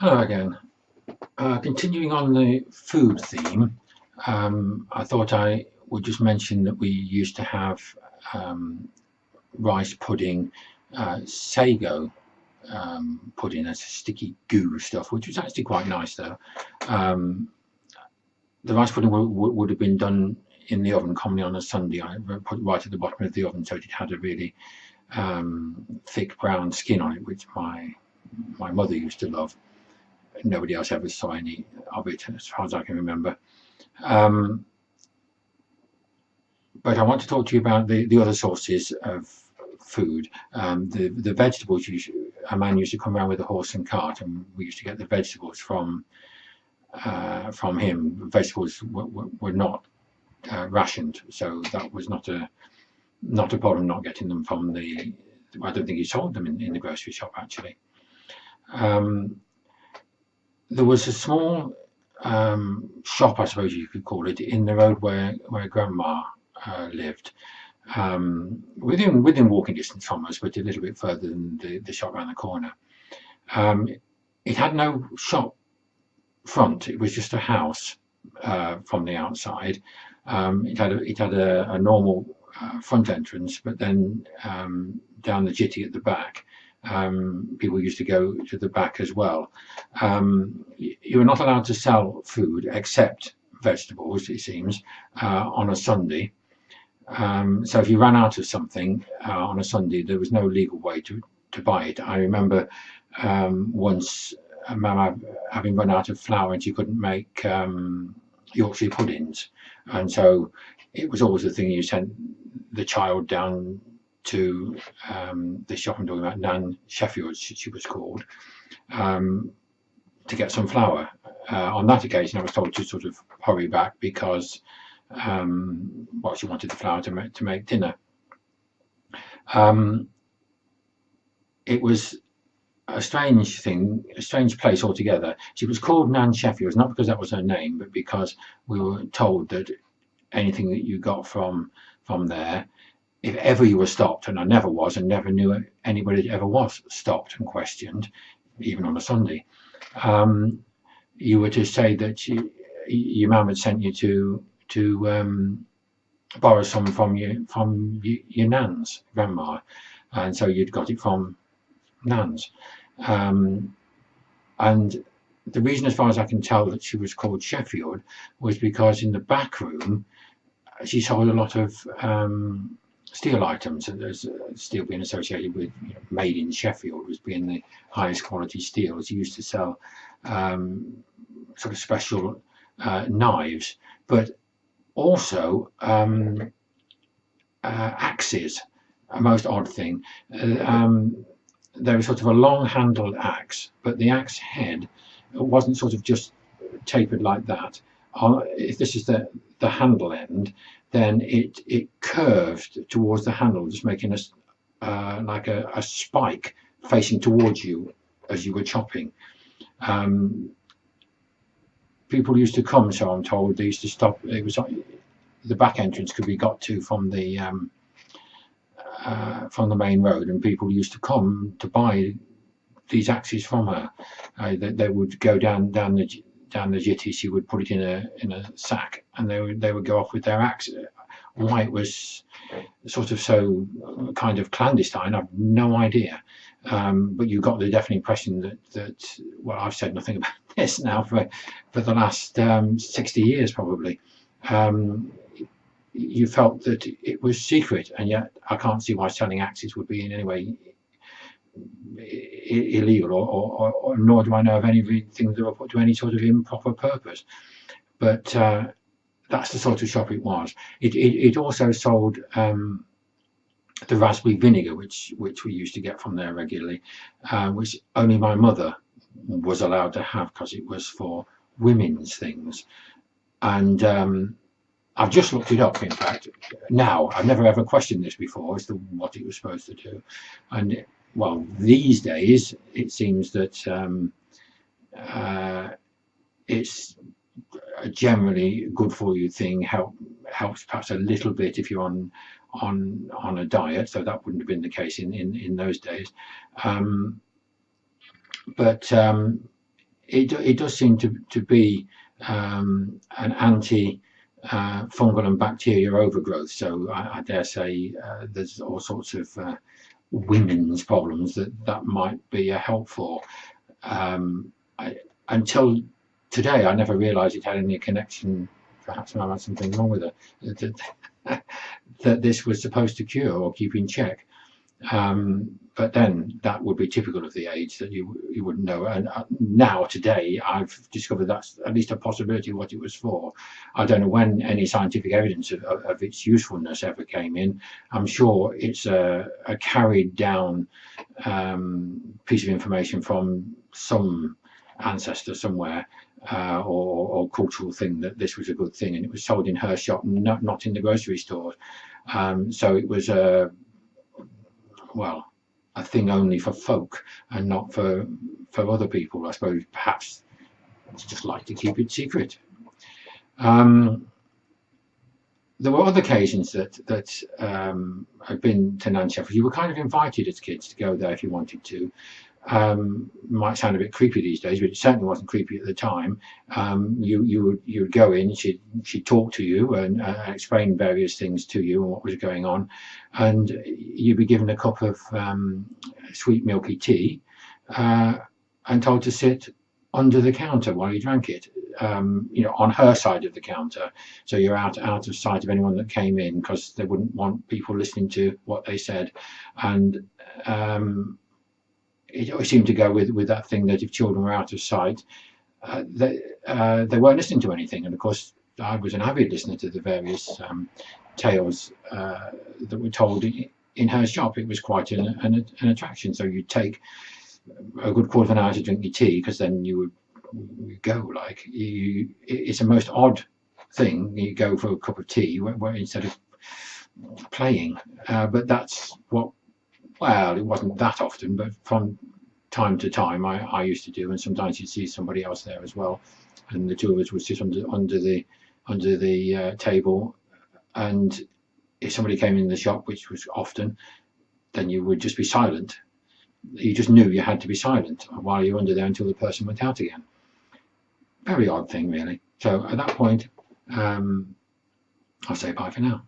Hello again. Continuing on the food theme, I thought I would just mention that we used to have um, rice pudding, sago pudding, as sticky goo stuff, which was actually quite nice though. Um, the rice pudding would have been done in the oven, commonly on a Sunday. I put it right at the bottom of the oven so it had a really thick brown skin on it, which my mother used to love. Nobody else ever saw any of it, as far as I can remember. Um, but I want to talk to you about the other sources of food. The vegetables, a man used to come around with a horse and cart, and we used to get the vegetables from him. Vegetables were not rationed, so that was not a problem not getting them from the. I don't think he sold them in the grocery shop actually. Um, there was a small shop, I suppose you could call it, in the road where Grandma lived, within walking distance from us, but a little bit further than the shop around the corner. Um, it had no shop front; it was just a house from the outside. It had a normal front entrance, but then down the jitty at the back, people used to go to the back as well. You were not allowed to sell food except vegetables, it seems, on a Sunday. So if you ran out of something on a Sunday, there was no legal way to buy it. I remember once Mama having run out of flour and she couldn't make Yorkshire puddings, and so it was always the thing you sent the child down to the shop I'm talking about, Nan Shefield, she was called, um, to get some flour. On that occasion, I was told to sort of hurry back because well, she wanted the flour to make dinner. Um, it was a strange thing, a strange place altogether. She was called Nan Sheffield, not because that was her name, but because we were told that anything that you got from there, if ever you were stopped, and I never was, and never knew anybody that ever was stopped and questioned, even on a Sunday, um, you were to say that your mum had sent you to borrow some from your nan's grandma, and so you'd got it from nan's. Um, and the reason, as far as I can tell, that she was called Sheffield was because in the back room she sold a lot of steel items. As steel being associated with, made in Sheffield, as being the highest quality steel. She used to sell sort of special knives, but also axes. A most odd thing. There was sort of a long-handled axe, but the axe head wasn't sort of just tapered like that. If this is the handle end, then it curved towards the handle, just making like a spike facing towards you as you were chopping. Um, People used to come, so I'm told. They used to stop. It was the back entrance could be got to from the main road, and people used to come to buy these axes from her. They would go down the jitty. She would put it in a sack, and they would go off with their axe. Why it was sort of so kind of clandestine, I've no idea. But you got the definite impression that well, I've said nothing about this now for the last 60 years probably. Um, you felt that it was secret, and yet I can't see why selling axes would be in any way illegal, or nor do I know of anything that were put to any sort of improper purpose. But that's the sort of shop it was. It also sold the raspberry vinegar, which we used to get from there regularly, which only my mother was allowed to have because it was for women's things. And I've just looked it up, in fact. Now, I've never ever questioned this before as to what it was supposed to do. And well, these days, it seems that it's a generally good for you thing. Helps perhaps a little bit if you're on a diet, so that wouldn't have been the case in those days. But it does seem to be an anti fungal and bacteria overgrowth. So I dare say there's all sorts of women's problems that might be a help for. Until today, I never realised it had any connection. Perhaps I had something wrong with it. That this was supposed to cure or keep in check. But then that would be typical of the age that you wouldn't know. And now today I've discovered that's at least a possibility of what it was for. I don't know when any scientific evidence of its usefulness ever came in. I'm sure it's a carried down piece of information from some ancestor somewhere, or cultural thing, that this was a good thing, and it was sold in her shop, not in the grocery store. So it was well, a thing only for folk and not for other people. I suppose perhaps it's just like to keep it secret. There were other occasions that I've been to Nan Shefield. You were kind of invited as kids to go there if you wanted to. Might sound a bit creepy these days, but it certainly wasn't creepy at the time. You would go in, she'd talk to you and explain various things to you and what was going on, and you'd be given a cup of sweet milky tea and told to sit under the counter while you drank it. On her side of the counter, so you're out of sight of anyone that came in, because they wouldn't want people listening to what they said. And it always seemed to go with that thing that if children were out of sight, they weren't listening to anything. And of course, I was an avid listener to the various tales that were told in her shop. It was quite an attraction. So you'd take a good quarter of an hour to drink your tea, because then you would go, like, it's a most odd thing. You go for a cup of tea where instead of playing, but that's what, well, it wasn't that often, but from time to time I used to do, and sometimes you'd see somebody else there as well, and the two of us would sit under the table, and if somebody came in the shop, which was often, then you would just be silent. You just knew you had to be silent while you're under there until the person went out again. Very odd thing, really. So at that point, I'll say bye for now.